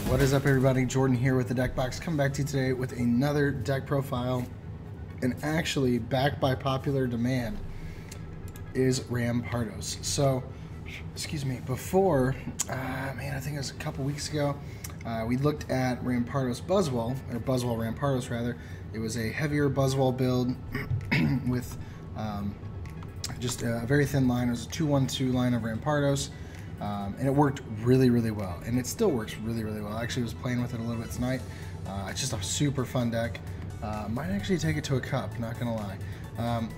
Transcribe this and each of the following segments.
What is up, everybody? Jordan here with the Deck Box, coming back to you today with another deck profile, and actually backed by popular demand is Rampardos. So, excuse me, before, I think it was a couple weeks ago, we looked at Rampardos Buzzwole, or Buzzwole Rampardos rather. It was a heavier Buzzwole build with just a very thin line. It was a 2-1-2 line of Rampardos. And it worked really, really well, and it still works really, really well. I actually was playing with it a little bit tonight. It's just a super fun deck. Might actually take it to a cup, not gonna lie.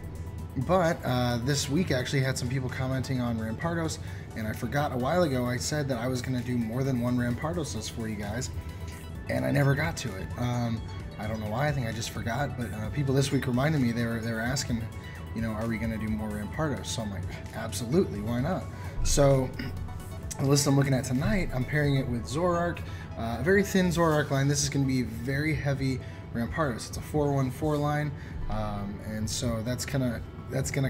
But this week actually had some people commenting on Rampardos, and I forgot a while ago I said that I was gonna do more than one Rampardos list for you guys, and I never got to it. I don't know why. I think I just forgot. But people this week reminded me. They were asking, you know, are we gonna do more Rampardos? So I'm like, absolutely, why not? So the list I'm looking at tonight, I'm pairing it with Zoroark, a very thin Zoroark line. This is going to be very heavy Rampardos. It's a 4-1-4 line, and so that's gonna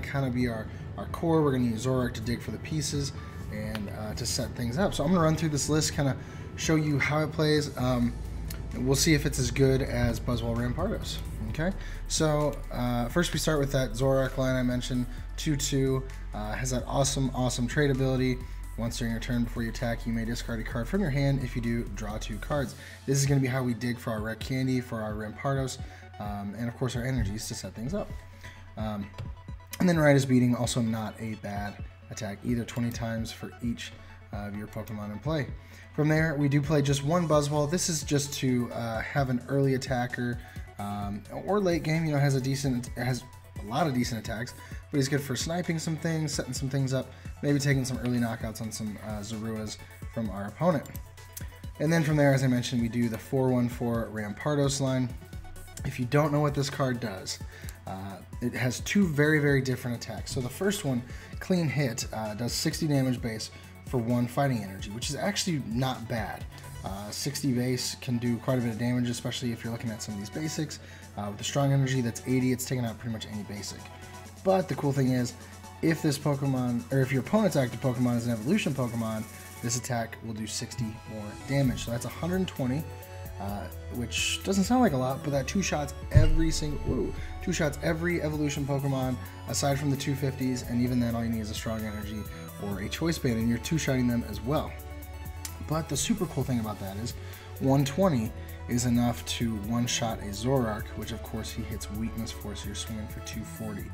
kind of be our core. We're going to use Zoroark to dig for the pieces and to set things up. So I'm going to run through this list, kind of show you how it plays. We'll see if it's as good as Buzzwole Rampardos. Okay, so first we start with that Zoroark line I mentioned. 2-2, has that awesome trade ability. Once during your turn before you attack, you may discard a card from your hand. If you do, draw 2 cards. This is going to be how we dig for our red candy, for our Rampardos, and of course our energies to set things up. And then Right as Beating, also not a bad attack either, 20 times for each of your Pokemon in play. From there, we do play just one Buzzwole. This is just to have an early attacker or late game. You know, has a lot of decent attacks, but he's good for sniping some things, setting some things up, maybe taking some early knockouts on some Zoruas from our opponent. And then from there, as I mentioned, we do the 4-1-4 Rampardos line. If you don't know what this card does, it has 2 very different attacks. So the first one, Clean Hit, does 60 damage base for 1 fighting energy, which is actually not bad. 60 base can do quite a bit of damage, especially if you're looking at some of these basics. With the strong energy that's 80, it's taking out pretty much any basic. But the cool thing is, if this Pokemon, or if your opponent's active Pokemon is an evolution Pokemon, this attack will do 60 more damage. So that's 120, which doesn't sound like a lot, but that 2 shots every evolution Pokemon, aside from the 250s, and even then all you need is a strong energy or a choice band, and you're 2-shotting them as well. But the super cool thing about that is 120 is enough to one-shot a Zoroark, which of course he hits weakness for, so you're swinging for 240.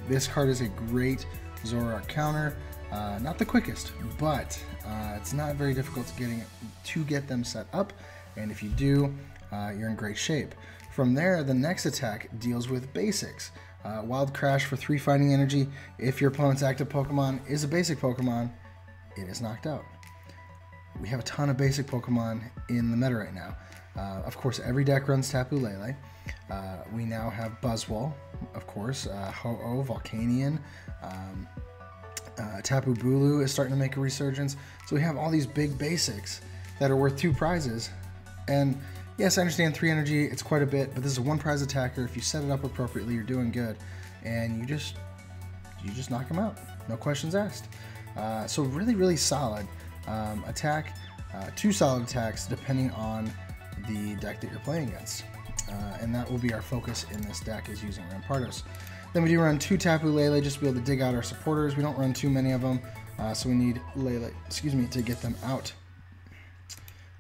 This card is a great Zoroark counter. Not the quickest, but it's not very difficult to get them set up, and if you do, you're in great shape. From there, the next attack deals with basics. Wild Crash for 3 fighting energy. If your opponent's active Pokemon is a basic Pokemon, it is knocked out. We have a ton of basic Pokemon in the meta right now. Of course, every deck runs Tapu Lele. We now have Buzzwole, of course, Ho-Oh, Volcanion, Tapu Bulu is starting to make a resurgence. So we have all these big basics that are worth 2 prizes. And yes, I understand 3 energy, it's quite a bit, but this is a 1 prize attacker. If you set it up appropriately, you're doing good. And you just knock them out. No questions asked. So really solid attack. 2 solid attacks depending on the deck that you're playing against. And that will be our focus in this deck, is using Rampardos. Then we do run 2 Tapu Lele just to be able to dig out our supporters. We don't run too many of them, so we need Lele, to get them out.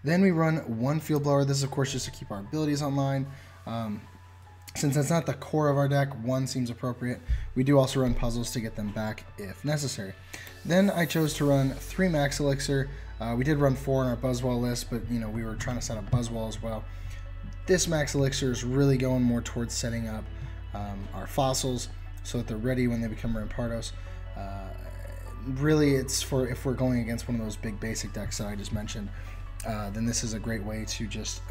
Then we run 1 Field Blower. This is of course just to keep our abilities online. Since that's not the core of our deck, 1 seems appropriate. We do also run puzzles to get them back if necessary. Then I chose to run 3 Max Elixir. We did run 4 on our Buzzwole list, but you know, we were trying to set up Buzzwole as well. This Max Elixir is really going more towards setting up our fossils so that they're ready when they become Rampardos. Really, it's for if we're going against one of those big basic decks that I just mentioned, then this is a great way to just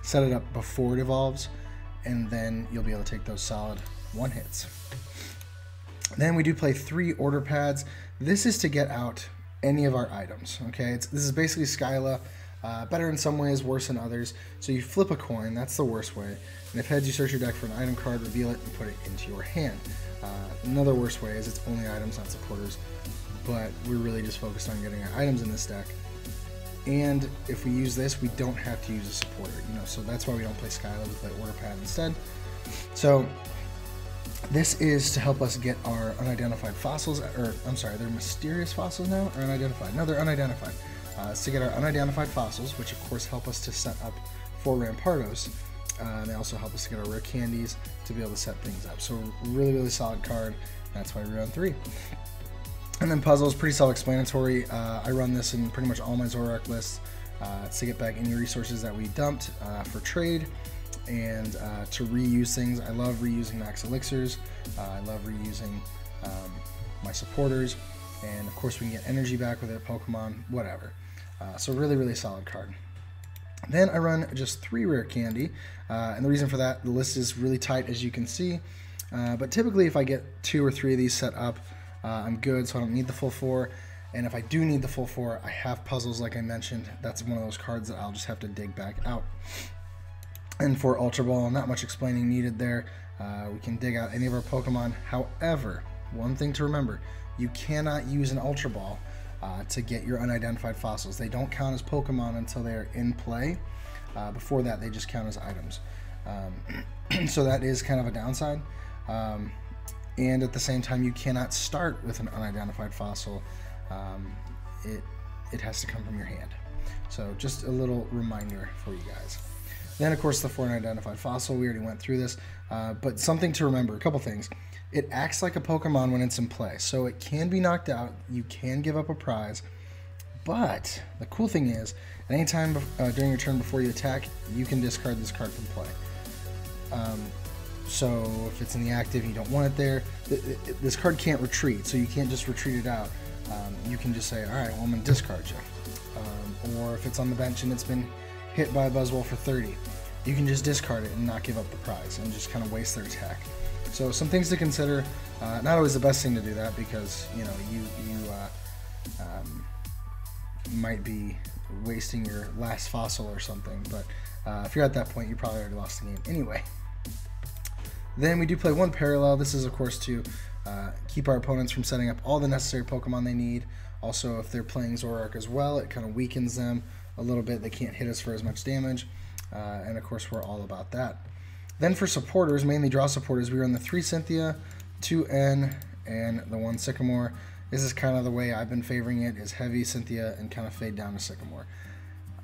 set it up before it evolves, and then you'll be able to take those solid 1-hits. Then we do play 3 Order Pads. This is to get out any of our items. Okay, this is basically Skyla. Better in some ways, worse in others. So you flip a coin, that's the worst way. And if heads, you search your deck for an item card, reveal it, and put it into your hand. Another worse way is it's only items, not supporters. But we're really just focused on getting our items in this deck. And if we use this, we don't have to use a supporter, you know, so that's why we don't play Skyla, we play Order Pad instead. So this is to help us get our unidentified fossils, or I'm sorry, they're mysterious fossils now, or unidentified? No, they're unidentified. It's to get our unidentified fossils, which of course help us to set up for Rampardos. And they also help us to get our rare candies to be able to set things up. So really, really solid card. That's why we run 3. And then puzzles, pretty self-explanatory. I run this in pretty much all my Zoroark lists to get back any resources that we dumped for trade and to reuse things. I love reusing max elixirs. I love reusing my supporters. And of course we can get energy back with it, Pokemon, whatever. So really, really solid card. Then I run just 3 rare candy, and the reason for that, the list is really tight as you can see, but typically if I get 2 or 3 of these set up, I'm good, so I don't need the full 4, and if I do need the full 4, I have puzzles like I mentioned. That's one of those cards that I'll just have to dig back out. And for Ultra Ball, not much explaining needed there. We can dig out any of our Pokemon. However, one thing to remember, you cannot use an Ultra Ball to get your unidentified fossils. They don't count as Pokemon until they're in play. Before that, they just count as items. So that is kind of a downside. And at the same time, you cannot start with an unidentified fossil. It has to come from your hand. So just a little reminder for you guys. Then, of course, the 4 unidentified fossil. We already went through this. But something to remember, a couple things. It acts like a Pokemon when it's in play, so it can be knocked out, you can give up a prize, but the cool thing is, at any time during your turn before you attack, you can discard this card from play. So if it's in the active and you don't want it there, this card can't retreat, so you can't just retreat it out. You can just say, alright, well I'm going to discard you. Or if it's on the bench and it's been hit by a Buzzwole for 30, you can just discard it and not give up the prize and just kind of waste their attack. So some things to consider. Not always the best thing to do that because you know you might be wasting your last fossil or something. But if you're at that point, you probably already lost the game anyway. Then we do play 1 parallel. This is of course to keep our opponents from setting up all the necessary Pokemon they need. Also, if they're playing Zoroark as well, it kind of weakens them a little bit. They can't hit us for as much damage. And of course, we're all about that. Then for supporters, mainly draw supporters, we run the 3 Cynthia, 2 N, and the 1 Sycamore. This is kind of the way I've been favoring it, is heavy Cynthia and kind of fade down to Sycamore.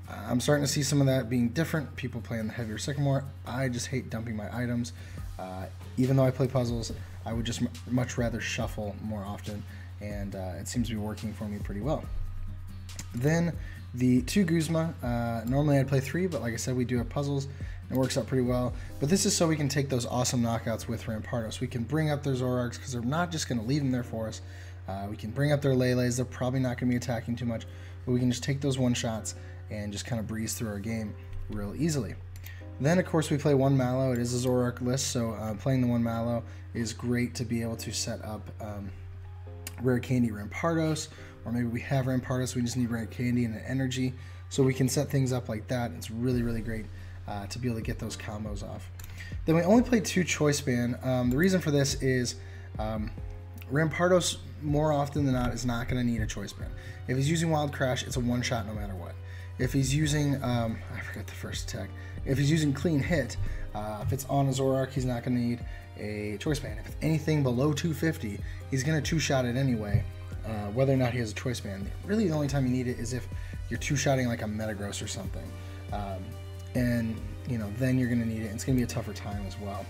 I'm starting to see some of that being different, people playing the heavier Sycamore. I just hate dumping my items. Even though I play puzzles, I would just much rather shuffle more often, and it seems to be working for me pretty well. Then the 2 Guzma, normally I'd play 3, but like I said, we do have puzzles. It works out pretty well, but this is so we can take those awesome knockouts with Rampardos. We can bring up their Zoroarks because they're not just going to leave them there for us. We can bring up their Lele's. They're probably not going to be attacking too much, but we can just take those one-shots and just kind of breeze through our game real easily. Then, of course, we play 1 Mallow. It is a Zoroark list, so playing the 1 Mallow is great to be able to set up rare candy Rampardos, or maybe we have Rampardos, we just need rare candy and an energy, so we can set things up like that. It's really, really great to be able to get those combos off. Then we only play 2 Choice Band. The reason for this is Rampardos, more often than not, is not going to need a Choice Band. If he's using Wild Crash, it's a one-shot no matter what. If he's using, I forgot the first attack. If he's using Clean Hit, if it's on a Zoroark, he's not going to need a Choice Band. If it's anything below 250, he's going to 2-shot it anyway, whether or not he has a Choice Band. Really, the only time you need it is if you're 2-shotting like a Metagross or something. And you know, then you're going to need it. It's going to be a tougher time as well.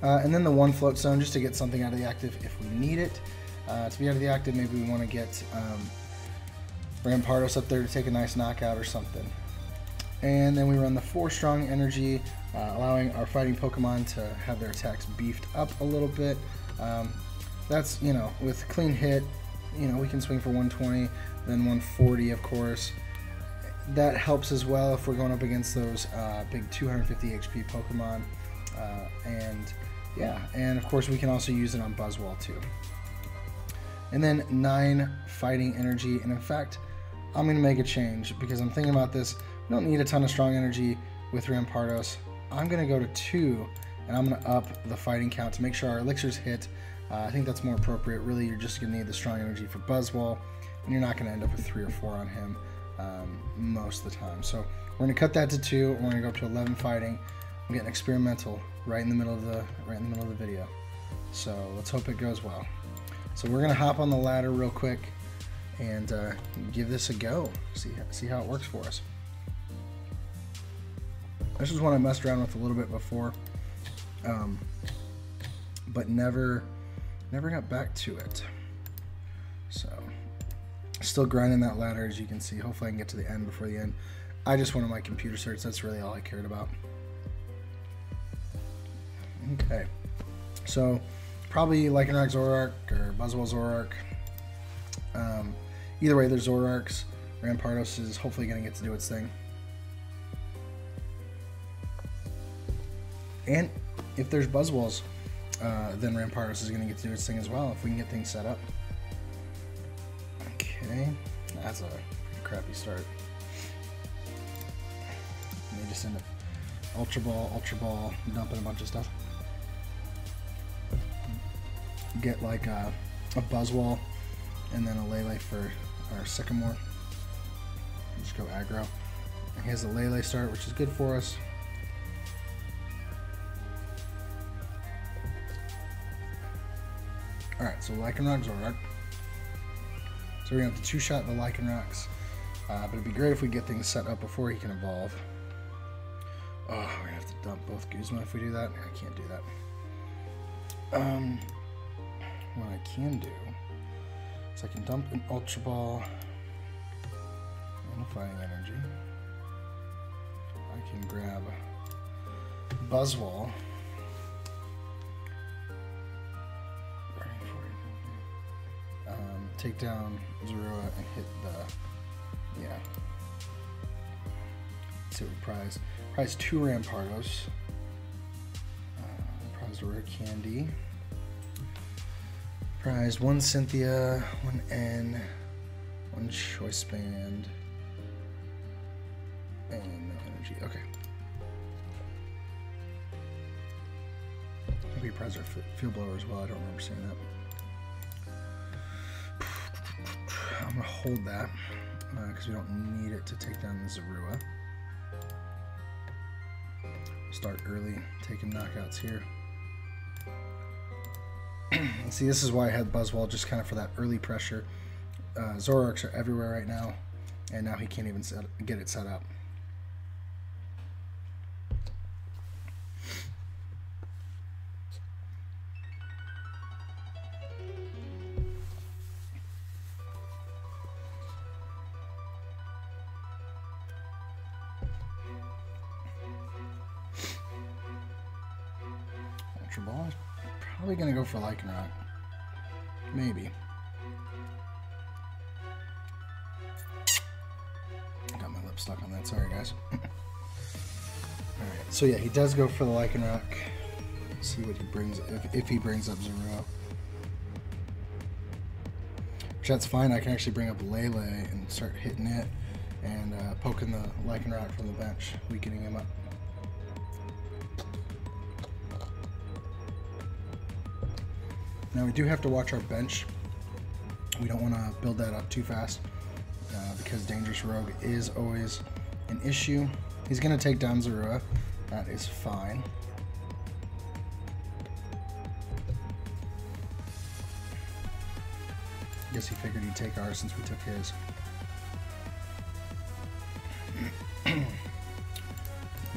And then the 1 Float Zone, just to get something out of the active if we need it. To be out of the active, maybe we want to get Rampardos up there to take a nice knockout or something. And then we run the 4 Strong Energy, allowing our fighting Pokemon to have their attacks beefed up a little bit. That's, you know, with Clean Hit, you know, we can swing for 120, then 140, of course. That helps as well if we're going up against those big 250 HP Pokemon. And yeah, and of course we can also use it on Buzzwole too. And then 9 Fighting Energy, and in fact, I'm going to make a change because I'm thinking about this. We don't need a ton of Strong Energy with Rampardos. I'm going to go to 2, and I'm going to up the fighting count to make sure our elixirs hit. I think that's more appropriate. Really, you're just going to need the Strong Energy for Buzzwole, and you're not going to end up with 3 or 4 on him. most of the time. So we're going to cut that to 2. We're going to go up to 11 fighting. I'm getting experimental right in the middle of the video. So let's hope it goes well. So we're going to hop on the ladder real quick and give this a go. See how it works for us. This is one I messed around with a little bit before, but never got back to it. So still grinding that ladder, as you can see. Hopefully I can get to the end before the end. I just wanted my computer search. That's really all I cared about. Okay, so probably Lycanroc Zoroark or Buzzwole Zoroark. Either way, there's Zoroarks. Rampardos is hopefully going to get to do its thing. And if there's Buzzwoles, then Rampardos is going to get to do its thing as well, if we can get things set up. Okay, that's a pretty crappy start. And they just end up Ultra Ball, dumping a bunch of stuff. Get like a Buzzwole and then a Lele for our Sycamore. Just go aggro. And he has a Lele start, which is good for us. Alright, so Lycanroc Zoroark. So we're going to have to 2-shot the Lycanrocs. But it'd be great if we get things set up before he can evolve. Oh, we're going to have to dump both Guzma if we do that. I can't do that. What I can do is I can dump an Ultra Ball and a Fighting Energy. I can grab Buzzwole. Take down Zorua and hit the, yeah. Let's see what we prize. Prize 2 Rampardos. Prize a rare candy. Prize 1 Cynthia, 1 N, 1 Choice Band, and no energy. Okay. Maybe prize our Field Blower as well. I don't remember saying that. I'm going to hold that because we don't need it to take down the Zorua. Start early, taking knockouts here. And see, this is why I had Buzzwole, just kind of for that early pressure. Zoroarks are everywhere right now, and now he can't even get it set up. Ultra Ball. Probably gonna go for Lycanroc. Maybe. Got my lip stuck on that. Sorry, guys. Alright, so yeah, he does go for the Lycanroc. Let's see what he brings, if he brings up Zorua. Which that's fine. I can actually bring up Lele and start hitting it and poking the Lycanroc from the bench, weakening him up. Now we do have to watch our bench. We don't want to build that up too fast because Dangerous Rogue is always an issue. He's going to take down Zorua. That is fine. Guess he figured he'd take ours since we took his.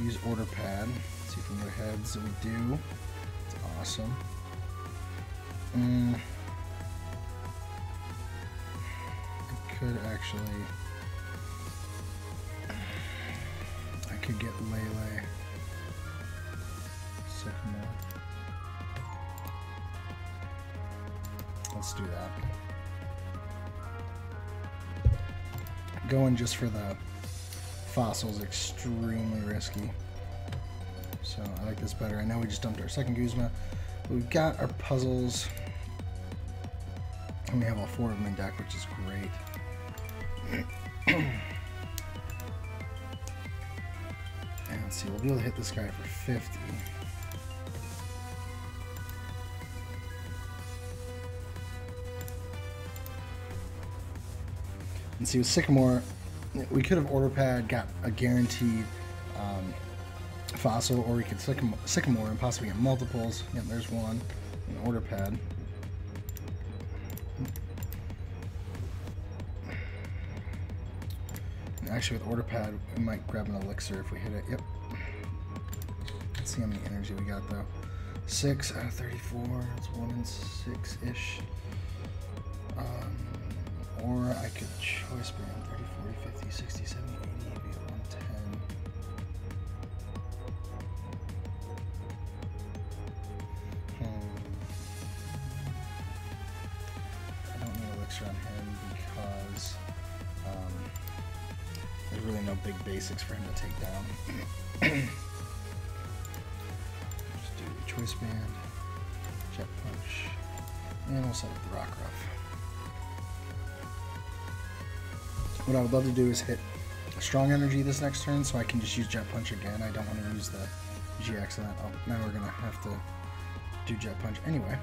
Use Order Pad. See if we can get ahead. So we do. It's awesome. I could actually. I could get Lele. Sycamore. Let's do that. Going just for the fossil is extremely risky. So I like this better. I know we just dumped our second Guzma. But we've got our puzzles. And we have all 4 of them in deck, which is great. And let's see, we'll be able to hit this guy for 50. And see, with Sycamore, We could have order pad, got a guaranteed fossil, or we could sycamore and possibly get multiples. Yep, there's one. An order pad. And actually, with order pad, we might grab an elixir if we hit it. Yep. Let's see how many energy we got though. 6 out of 34. It's 1 in 6-ish. Or I could choice band 30, 40, 50, 60, 70, 80, be at 110. I don't need elixir on him because there's really no big basics for him to take down. Just do choice band, jet punch, and we'll set up the rock ruff. What I would love to do is hit a strong energy this next turn so I can just use jet punch again. I don't want to use the GX on that. Oh, now we're going to have to do jet punch anyway.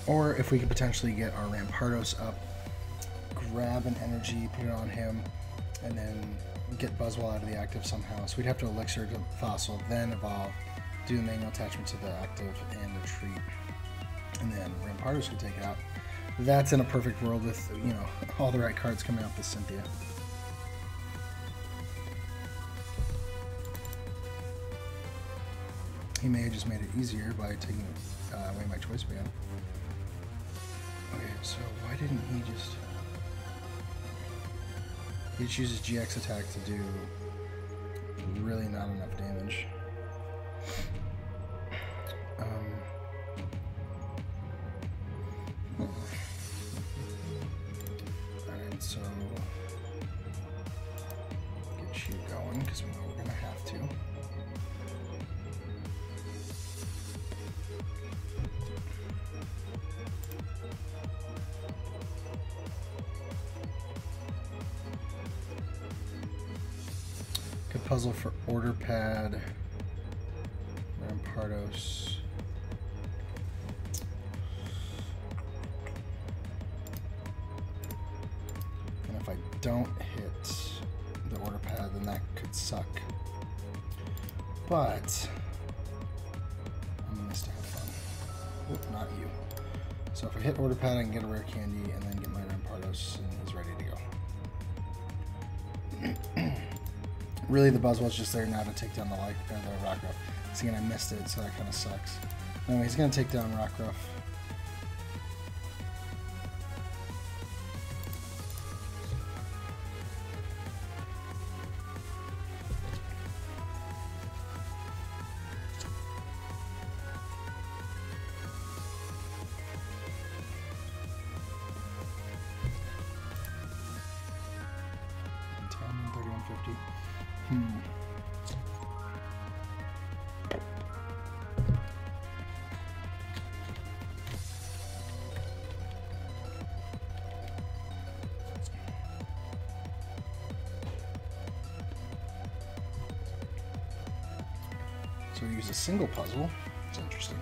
Or if we could potentially get our Rampardos up, grab an energy, put it on him, and then get Buzzwole out of the active somehow. So we'd have to elixir to fossil, then evolve, do the manual attachment to the active, and retreat. And then Rampardos could take it out. That's in a perfect world with, you know, all the right cards coming off the Cynthia. He may have just made it easier by taking away my choice band. Okay, so why didn't he just... He just uses GX attack to do really not enough damage. Alright, so get you going because we know we're gonna have to. Good puzzle for order pad. Rampardos. And if I don't hit the order pad, then that could suck. But I'm in this to have fun. Oop, not you. So if I hit order pad, I can get a rare candy and then get my Rampardos, and he's ready to go. Really, the Buzzwole's just there now to take down the rock ruff. So again, I missed it, so that kind of sucks. Anyway, he's gonna take down rock ruff. So we use a single puzzle. It's interesting.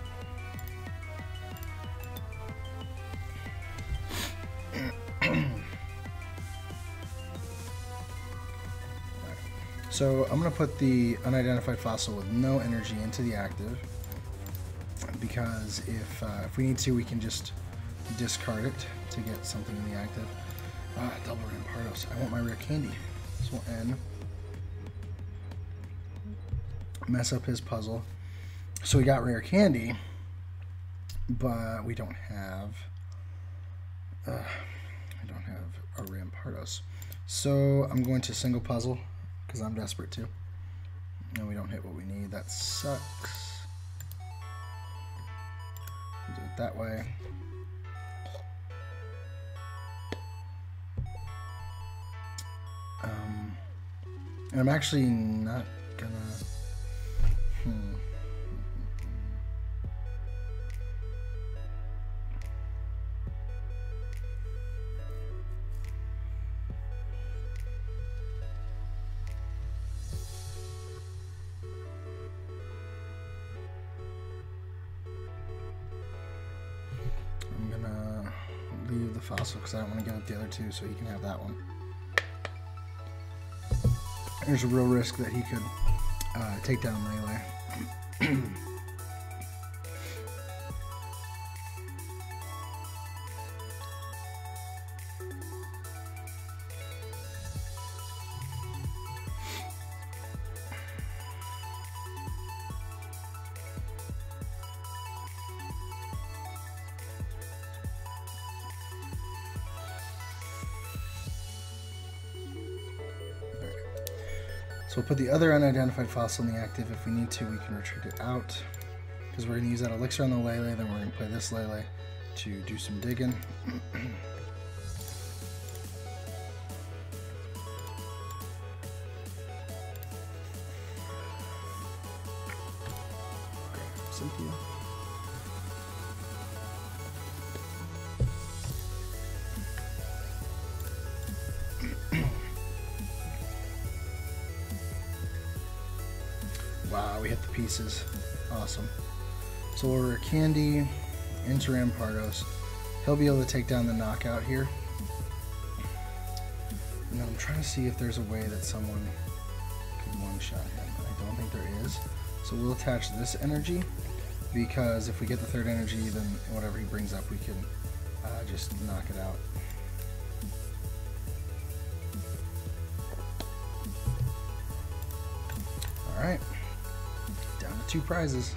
So I'm going to put the unidentified fossil with no energy into the active, because if we need to, we can just discard it to get something in the active. Double Rampardos. I want my rare candy. This will end. Mess up his puzzle. So we got rare candy, but we don't have a Rampardos. So I'm going to single puzzle because I'm desperate too. And we don't hit what we need. That sucks. We'll do it that way. And I'm actually not gonna. leave the fossil because I don't want to give up the other two, so he can have that one. There's a real risk that he could take down Lele. So we'll put the other unidentified fossil in the active. If we need to, we can retreat it out. Because we're going to use that elixir on the Lele, then we're going to play this Lele to do some digging. Grab Cynthia. Wow, we hit the pieces. Awesome. So we're Candy into Rampardos. He'll be able to take down the knockout here. And then I'm trying to see if there's a way that someone could one-shot him. I don't think there is. So we'll attach this energy, because if we get the third energy, then whatever he brings up, we can just knock it out. Alright. 2 prizes.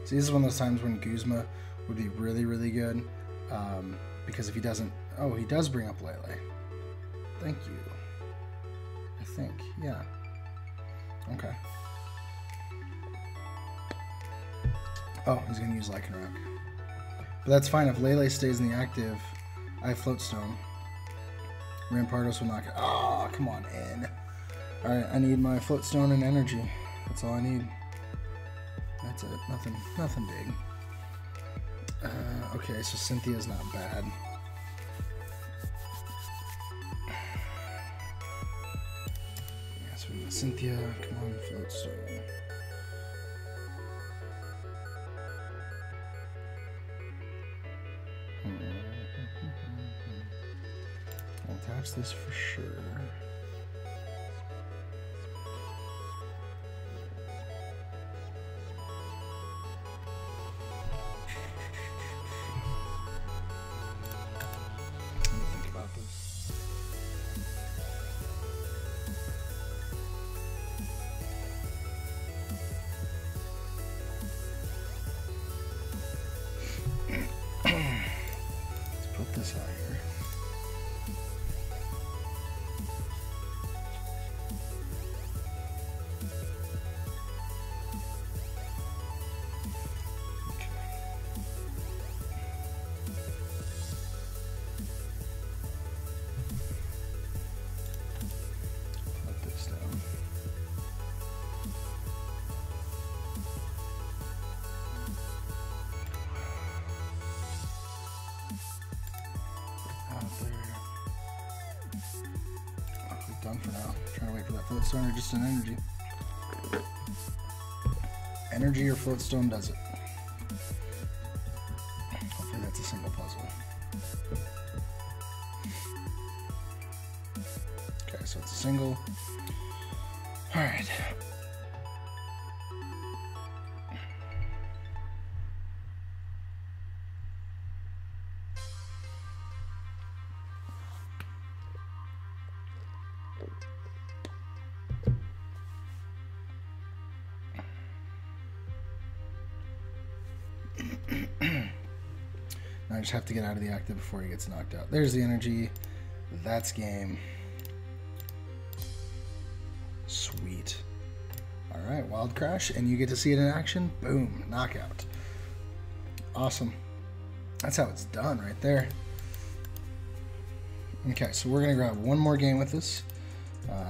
See, this is one of those times when Guzma would be really, really good. Because if he doesn't... Oh, he does bring up Lele. Thank you. I think. Yeah. Okay. Oh, he's going to use Lycanroc. But that's fine. If Lele stays in the active, I have Floatstone. Rampardos will knock it. Ah, come on in. Alright, I need my Floatstone and energy. That's all I need. That's it. Nothing big. Okay, so Cynthia's not bad. Yeah, so we got Cynthia. Come on, Floatstone. I'll attach this for sure. This out here. Okay. Put this down. Done for now. Trying to wait for that Floatstone or just an energy. Energy or Floatstone does it. Hopefully that's a single puzzle. Okay, so it's a single. Alright. Now I just have to get out of the active before he gets knocked out. There's the energy. That's game. Sweet. Alright, Wild Crash, and you get to see it in action. Boom, knockout. Awesome. That's how it's done right there. Okay, so we're going to grab one more game with this.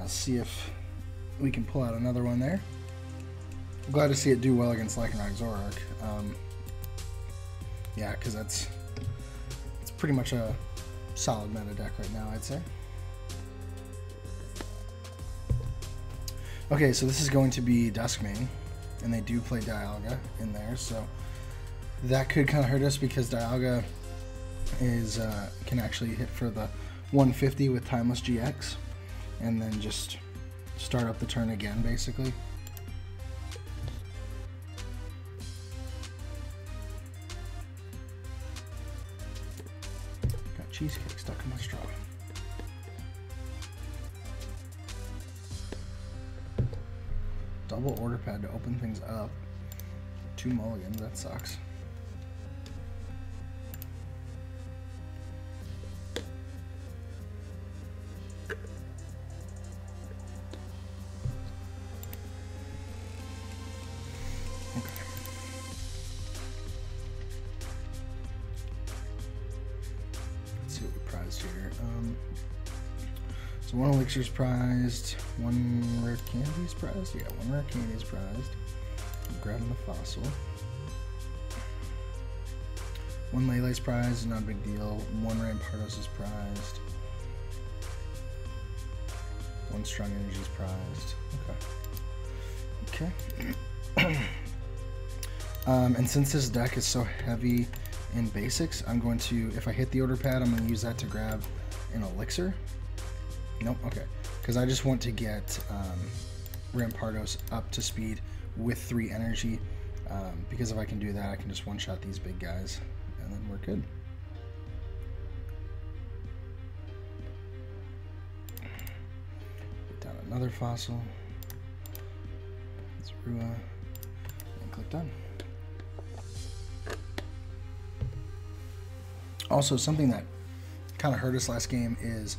See if we can pull out another one there. I'm glad to see it do well against Lycanroc Zoroark. Yeah, because it's pretty much a solid meta deck right now, I'd say. Okay, so this is going to be Duskmane, and they do play Dialga in there, so that could kind of hurt us because Dialga is can actually hit for the 150 with Timeless GX, and then just start up the turn again, basically. Got cheesecake stuck in my straw. Double order pad to open things up. 2 mulligans, that sucks. Here. So 1 elixir's prized, 1 rare candy's prized. Yeah, 1 rare candy's prized. I'm grabbing the fossil. 1 Lele's prized, not a big deal. 1 Rampardos is prized. 1 strong energy's prized. Okay. And since this deck is so heavy in basics, I'm going to, if I hit the order pad, I'm going to use that to grab an elixir. Nope, okay. Because I just want to get Rampardos up to speed with 3 energy. Because if I can do that, I can just one-shot these big guys, and then we're good. Get down another fossil. Zoroark, and click done. Also, something that kind of hurt us last game is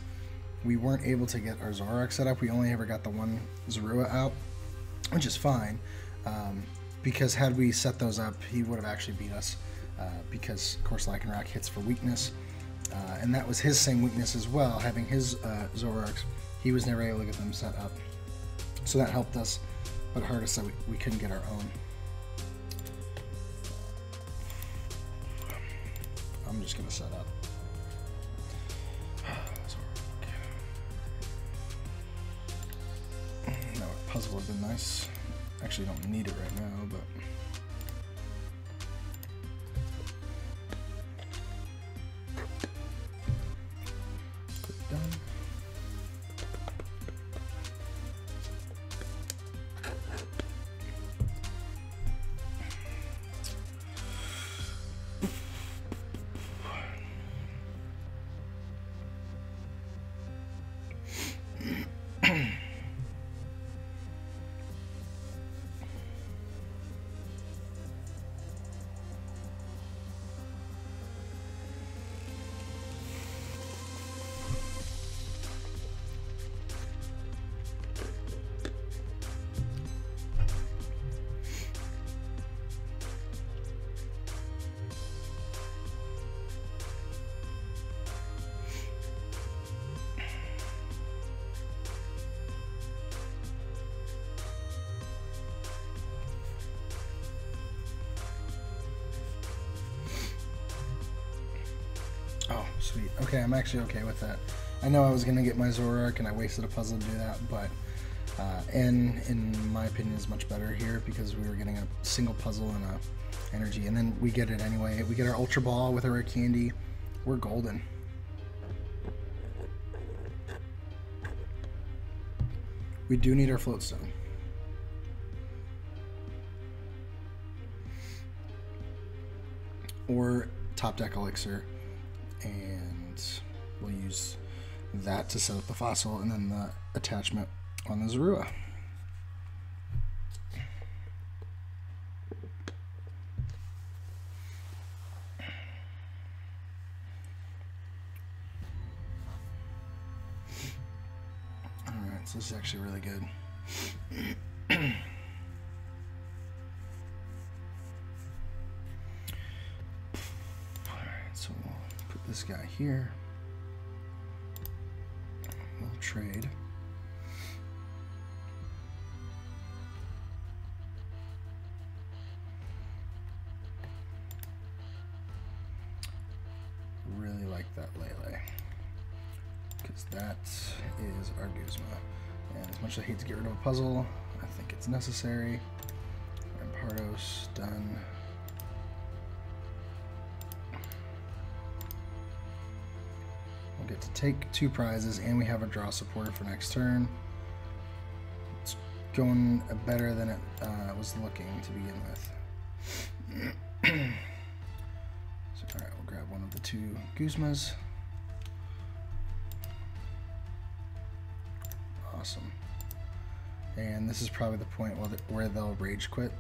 we weren't able to get our Zoroark set up. We only ever got the 1 Zoroark out, which is fine, because had we set those up, he would have actually beat us, because, of course, Lycanroc hits for weakness, and that was his same weakness as well, having his Zoroarks. He was never able to get them set up, so that helped us, but hurt us that we couldn't get our own. I'm just going to set up. No, a puzzle would have been nice. Actually, don't need it right now, but... Click done. Oh, sweet. Okay, I'm actually okay with that. I know I was going to get my Zoroark and I wasted a puzzle to do that, but N, in my opinion, is much better here because we were getting a single puzzle and a energy, and then we get it anyway. We get our Ultra Ball with our rare candy. We're golden. We do need our Floatstone. Or top deck elixir, and we'll use that to set up the fossil and then the attachment on the Zoroark. Alright, so this is actually really good. So we'll put this guy here. We'll trade. Really like that Lele, because that is our Guzma. And as much as I hate to get rid of a puzzle, I think it's necessary. Rampardos, done. We'll get to take 2 prizes, and we have a draw supporter for next turn. It's going better than it was looking to begin with. So, alright, we'll grab one of the 2 Guzmas. Awesome. And this is probably the point where they'll rage quit.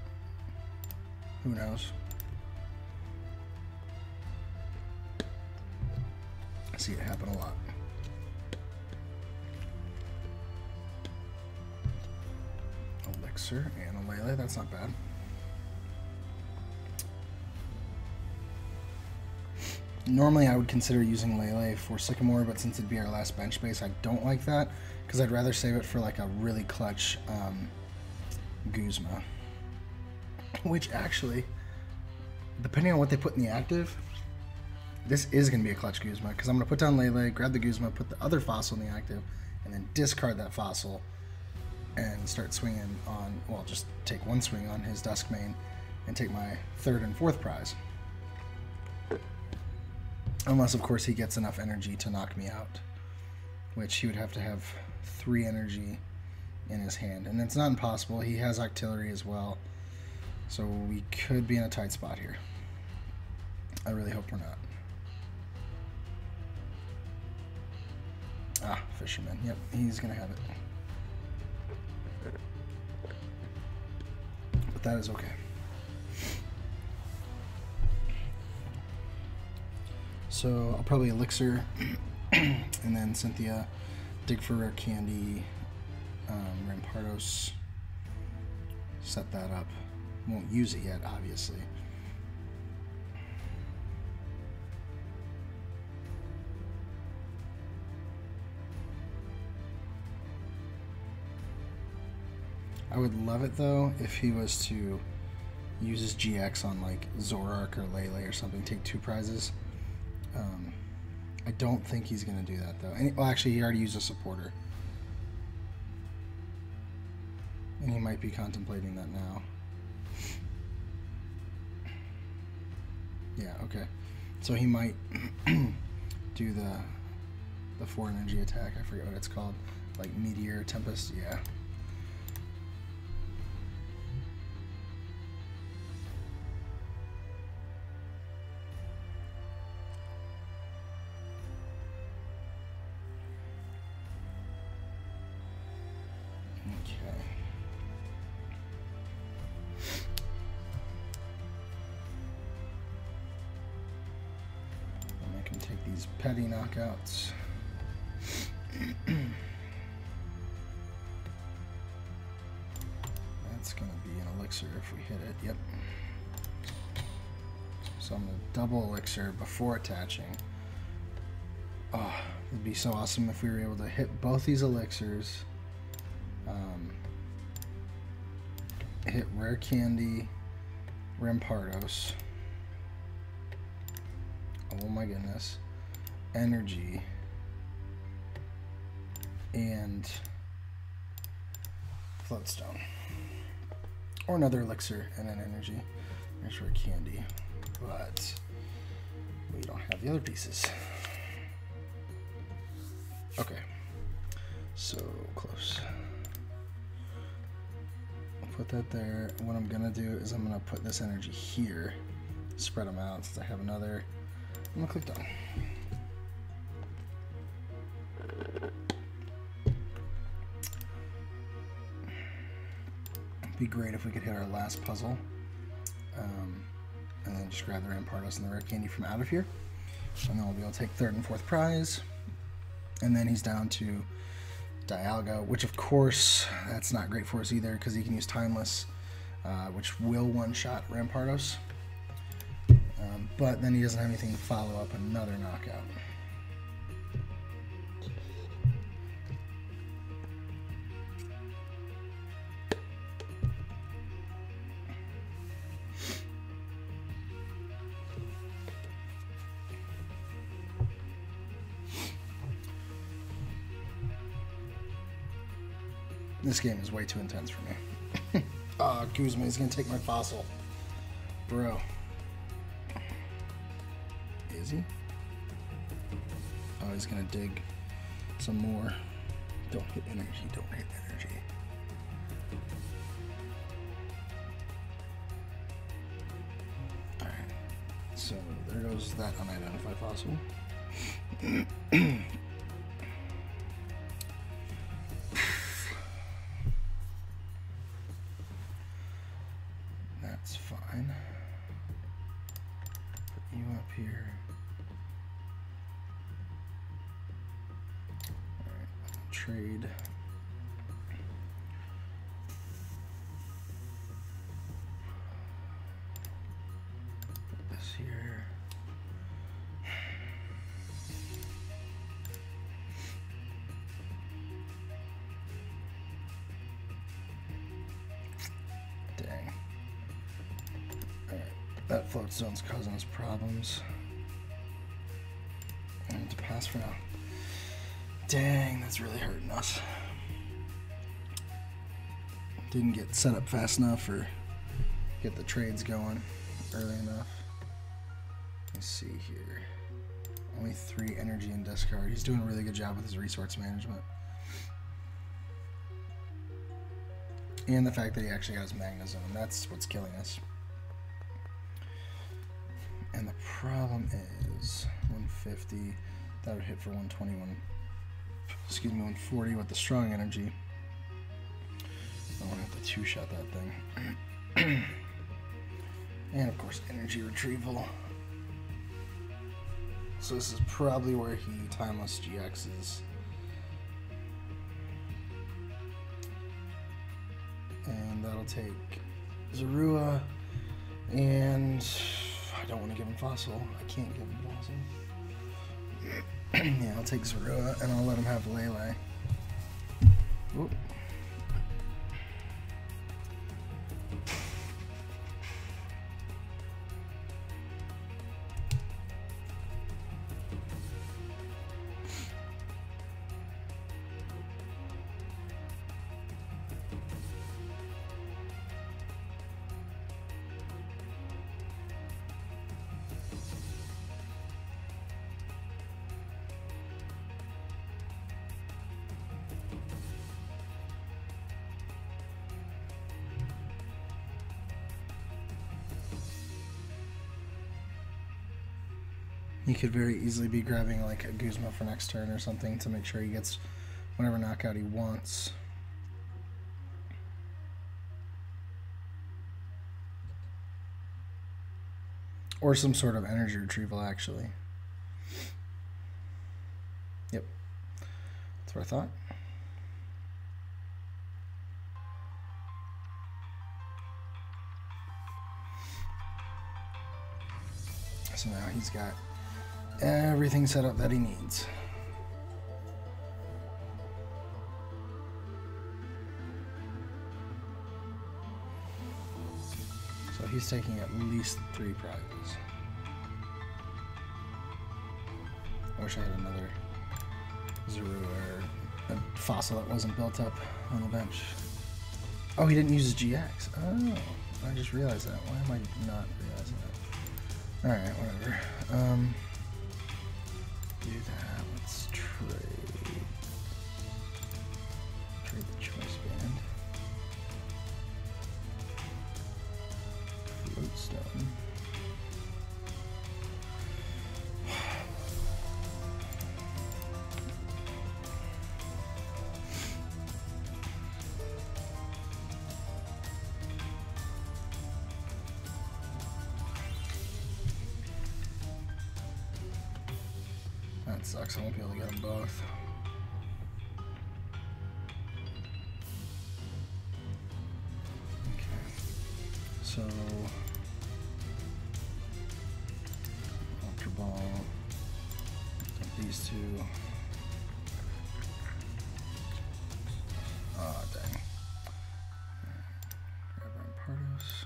Who knows? I see it happen a lot. Elixir and a Lele, that's not bad. Normally I would consider using Lele for Sycamore, but since it'd be our last bench base, I don't like that, because I'd rather save it for like a really clutch Guzma. Which actually, depending on what they put in the active, this is going to be a clutch Guzma, because I'm going to put down Lele, grab the Guzma, put the other fossil in the active, and then discard that fossil and start swinging on, well, just take 1 swing on his Duskmane and take my 3rd and 4th prize. Unless, of course, he gets enough energy to knock me out, which he would have to have 3 energy in his hand. And it's not impossible. He has Octillery as well, so we could be in a tight spot here. I really hope we're not. Ah, Fisherman. Yep, he's going to have it. But that is okay. So I'll probably Elixir, and then Cynthia, dig for Rare Candy, Rampardos, set that up. Won't use it yet, obviously. I would love it though if he was to use his GX on like Zoroark or Lele or something, take 2 prizes. I don't think he's going to do that though. Well, actually, he already used a supporter, and he might be contemplating that now. Yeah, okay. So he might do the 4 energy attack. I forget what it's called, like Meteor, Tempest. Yeah. Take these petty knockouts. That's going to be an Elixir if we hit it. Yep. So I'm going to double Elixir before attaching. Oh, it'd be so awesome if we were able to hit both these Elixirs. Hit Rare Candy, Rampardos. Oh my goodness. Energy. And Floodstone. Or another Elixir and an energy. There's Rare Candy. But we don't have the other pieces. Okay. So close. I'll put that there. What I'm gonna do is I'm gonna put this energy here. Spread them out since I have another. I'm gonna click done. It'd be great if we could hit our last puzzle, and then just grab the Rampardos and the Rare Candy from out of here, and then we'll be able to take 3rd and 4th prize. And then he's down to Dialga, which of course that's not great for us either because he can use Timeless, which will one-shot Rampardos. But then he doesn't have anything to follow up another knockout. This game is way too intense for me. Guzma is going to take my fossil. Bro. Is he? Oh Oh, he's gonna dig some more. Don't hit energy, don't hit energy. Alright, so there goes that unidentified fossil. That's fine. Put you up here. Alright, trade. Put this here. Dang. Alright, that float zone's causing us problems. I need to pass for now. Dang, that's really hurting us. Didn't get set up fast enough or get the trades going early enough. Let's see here. Only 3 energy and discard. He's doing a really good job with his resource management. And the fact that he actually got his Magna Zone. That's what's killing us. And the problem is 150. That would hit for 121. Excuse me, 140 with the strong energy. I want to have to 2-shot that thing. And of course, energy retrieval. So this is probably where he timeless GXs. And that'll take Zorua, and I don't want to give him Fossil. I can't give him Fossil. Yeah, I'll take Zorua, and I'll let him have Lele. Oop. He could very easily be grabbing like a Guzma for next turn or something to make sure he gets whatever knockout he wants. Or some sort of energy retrieval, actually. Yep. That's what I thought. So now he's got everything set up that he needs. So he's taking at least 3 prizes. I wish I had another Zorua or a fossil that wasn't built up on the bench. Oh, he didn't use his GX. Oh, I just realized that. Why am I not realizing that? Alright, whatever. Do that. Let's trade the choice band. Floatstone. That sucks, I won't be able to get them both. Okay, so Ultra Ball, these 2. Oh, dang. Grab Rampardos.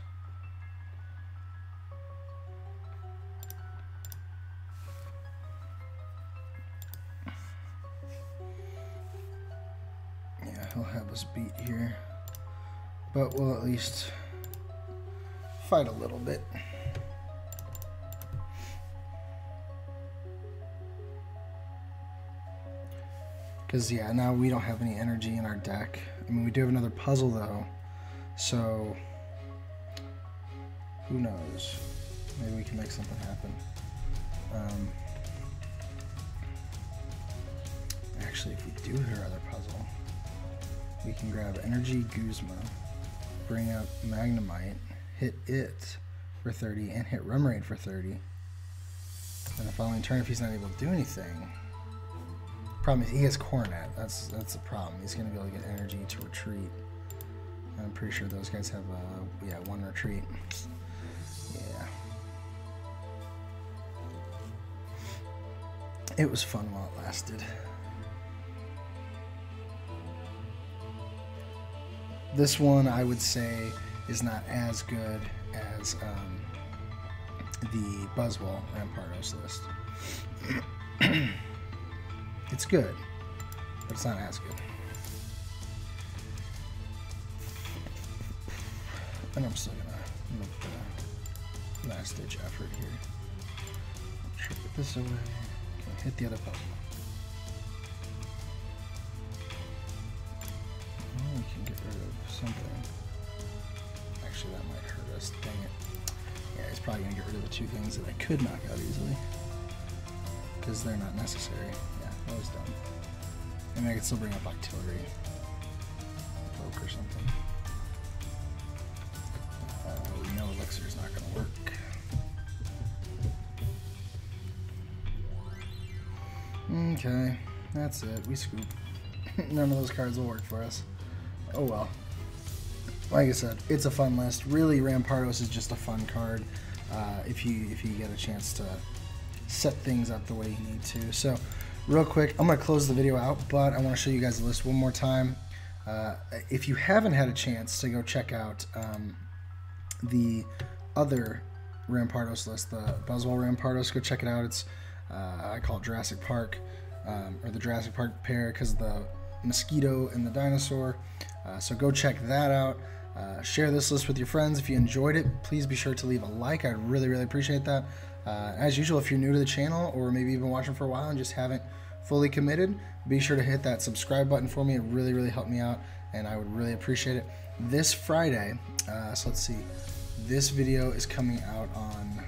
He'll have us beat here, but we'll at least fight a little bit. Because, yeah, now we don't have any energy in our deck. I mean, we do have another puzzle, though. So, who knows? Maybe we can make something happen. Actually, if we do her other puzzle, we can grab Energy Guzma, bring up Magnemite, hit it for 30, and hit Remoraid for 30. And the following turn, if he's not able to do anything, problem is he has Coronet. That's the problem. He's going to be able to get energy to retreat. And I'm pretty sure those guys have yeah, 1 retreat. Yeah. It was fun while it lasted. This one, I would say, is not as good as the Buzzwole Rampardos list. It's good, but it's not as good. And I'm still gonna make the last ditch effort here. Try to get this away. Okay, hit the other puzzle. Well, we can get rid of something. Actually, that might hurt us. Dang it. Yeah, he's probably gonna get rid of the 2 things that I could knock out easily, because they're not necessary. Yeah, that was dumb. Maybe I could still bring up Octillery. Poke or something. We know Elixir's not going to work. Okay, that's it. We scoop. None of those cards will work for us. Oh well. Like I said, it's a fun list. Really, Rampardos is just a fun card if you get a chance to set things up the way you need to. So, real quick, I'm going to close the video out, but I want to show you guys the list one more time. If you haven't had a chance to go check out the other Rampardos list, the Buzzwole Rampardos, go check it out. It's I call it Jurassic Park, or the Jurassic Park pair, because of the mosquito and the dinosaur. So go check that out. Share this list with your friends. If you enjoyed it, please be sure to leave a like. I'd really, really appreciate that. As usual, if you're new to the channel, or maybe you've been watching for a while and just haven't fully committed, be sure to hit that subscribe button for me. It really, really helped me out, and I would really appreciate it. This Friday, so let's see, this video is coming out on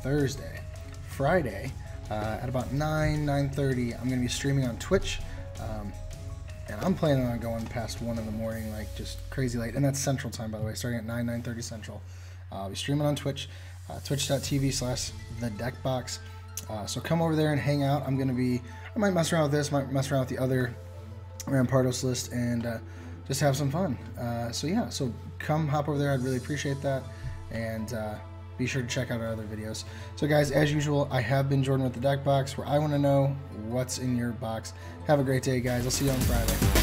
Thursday. Friday, at about 9:30, I'm going to be streaming on Twitch, and I'm planning on going past 1 in the morning, like just crazy late, and that's Central Time, by the way, starting at 9:30 Central. I'll be streaming on Twitch, twitch.tv/thedeckbox. So come over there and hang out. I might mess around with this, might mess around with the other Rampardos list, and just have some fun. So yeah, so come hop over there. I'd really appreciate that, and be sure to check out our other videos. So guys, as usual, I have been Jordan with the Deck Box, where I want to know what's in your box. Have a great day, guys. I'll see you on Friday.